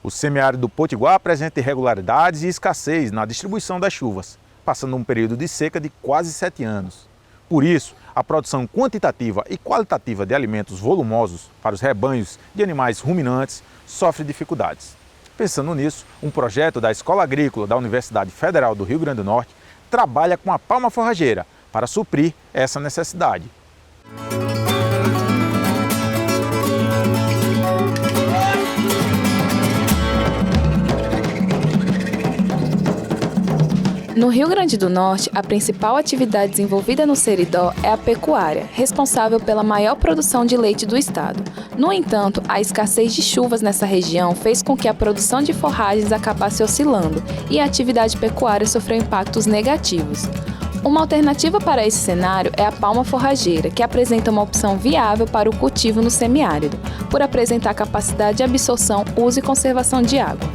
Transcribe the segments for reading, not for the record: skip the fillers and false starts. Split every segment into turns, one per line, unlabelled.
O semiárido potiguar apresenta irregularidades e escassez na distribuição das chuvas, passando um período de seca de quase 7 anos. Por isso, a produção quantitativa e qualitativa de alimentos volumosos para os rebanhos de animais ruminantes sofre dificuldades. Pensando nisso, um projeto da Escola Agrícola da Universidade Federal do Rio Grande do Norte trabalha com a palma forrageira para suprir essa necessidade.
No Rio Grande do Norte, a principal atividade desenvolvida no Seridó é a pecuária, responsável pela maior produção de leite do estado. No entanto, a escassez de chuvas nessa região fez com que a produção de forragens acabasse oscilando e a atividade pecuária sofreu impactos negativos. Uma alternativa para esse cenário é a palma forrageira, que apresenta uma opção viável para o cultivo no semiárido, por apresentar capacidade de absorção, uso e conservação de água.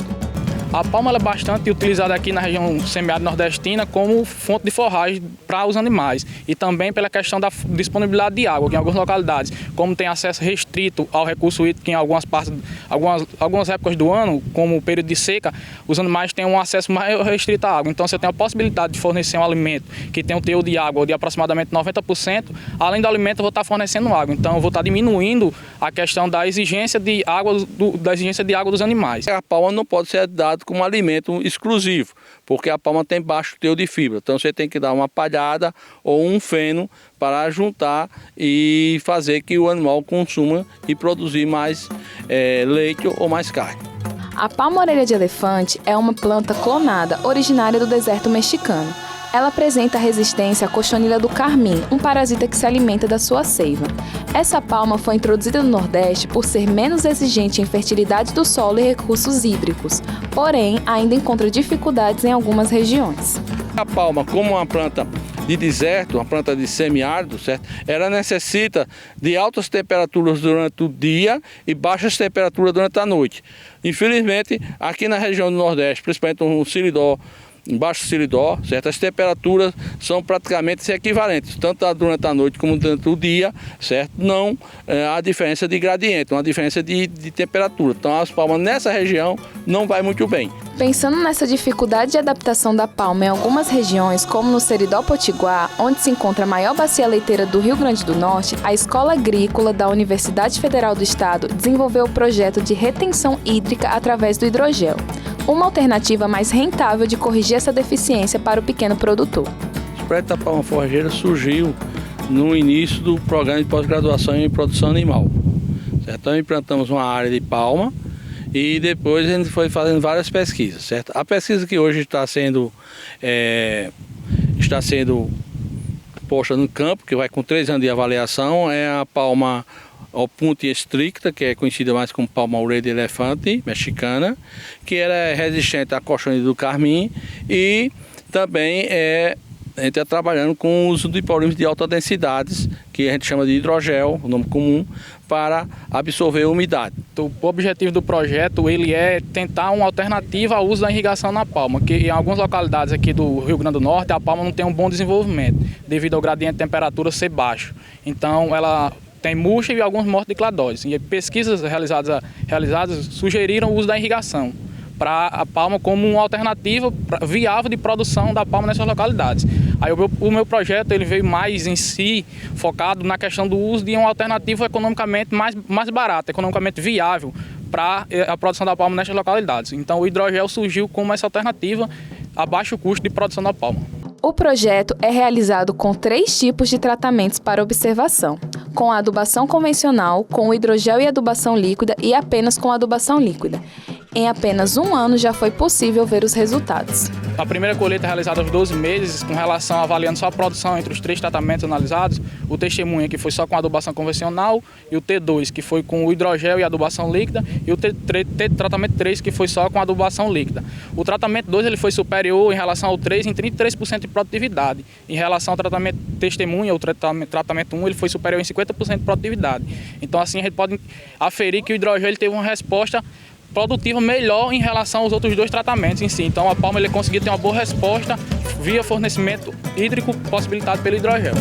A palma é bastante utilizada aqui na região semiárida nordestina como fonte de forragem para os animais e também pela questão da disponibilidade de água, que em algumas localidades, como tem acesso restrito ao recurso hídrico em algumas épocas do ano, como o período de seca, os animais têm um acesso mais restrito à água. Então, você tem a possibilidade de fornecer um alimento que tem um teor de água de aproximadamente 90%, além do alimento eu vou estar fornecendo água. Então, eu vou estar diminuindo a questão da exigência de água, dos animais.
A palma não pode ser dada como alimento exclusivo, porque a palma tem baixo teor de fibra. Então você tem que dar uma palhada ou um feno para juntar e fazer que o animal consuma e produzir mais leite ou mais carne.
A palma-orelha de elefante é uma planta clonada originária do deserto mexicano. Ela apresenta resistência à cochonilha do carmim, um parasita que se alimenta da sua seiva. Essa palma foi introduzida no Nordeste por ser menos exigente em fertilidade do solo e recursos hídricos, porém ainda encontra dificuldades em algumas regiões.
A palma, como uma planta de deserto, uma planta de semiárido, certo? Ela necessita de altas temperaturas durante o dia e baixas temperaturas durante a noite. Infelizmente, aqui na região do Nordeste, principalmente no Seridó, embaixo do Seridó, certo? As temperaturas são praticamente equivalentes, tanto durante a noite como durante o dia, certo? Não há diferença de gradiente, uma diferença de temperatura. Então as palmas nessa região não vai muito bem.
Pensando nessa dificuldade de adaptação da palma em algumas regiões, como no Seridó Potiguar, onde se encontra a maior bacia leiteira do Rio Grande do Norte, a Escola Agrícola da Universidade Federal do Estado desenvolveu o projeto de retenção hídrica através do hidrogel, uma alternativa mais rentável de corrigir essa deficiência para o pequeno produtor.
O projeto da palma forrageira surgiu no início do programa de pós-graduação em produção animal. Certo? Então implantamos uma área de palma e depois a gente foi fazendo várias pesquisas. Certo? A pesquisa que hoje está sendo posta no campo, que vai com 3 anos de avaliação, é a palma Opuntia stricta, que é conhecida mais como palma-orelha de elefante mexicana, que ela é resistente à cochonilha do carmim e também a gente está trabalhando com o uso de polímeros de alta densidade, que a gente chama de hidrogel, o nome comum, para absorver a umidade.
O objetivo do projeto ele é tentar uma alternativa ao uso da irrigação na palma, que em algumas localidades aqui do Rio Grande do Norte a palma não tem um bom desenvolvimento, devido ao gradiente de temperatura ser baixo. Então ela tem murcha e alguns mortos de cladóides. E pesquisas realizadas sugeriram o uso da irrigação para a palma como uma alternativa viável de produção da palma nessas localidades. Aí o meu projeto ele veio mais em si focado na questão do uso de uma alternativa economicamente mais barata, economicamente viável para a produção da palma nessas localidades. Então o hidrogel surgiu como essa alternativa a baixo custo de produção da palma.
O projeto é realizado com 3 tipos de tratamentos para observação: com a adubação convencional, com o hidrogel e adubação líquida e apenas com a adubação líquida. Em apenas 1 ano já foi possível ver os resultados.
A primeira colheita realizada aos 12 meses, com relação avaliando só a produção entre os 3 tratamentos analisados, o Testemunha, que foi só com a adubação convencional, e o T2, que foi com o hidrogel e a adubação líquida, e o tratamento 3, que foi só com a adubação líquida. O tratamento 2 ele foi superior em relação ao 3 em 33% de produtividade. Em relação ao tratamento Testemunha, o tratamento 1, ele foi superior em 50% de produtividade. Então assim a gente pode aferir que o hidrogel ele teve uma resposta produtiva melhor em relação aos outros 2 tratamentos em si. Então a palma ele conseguiu ter uma boa resposta via fornecimento hídrico possibilitado pelo hidrogel.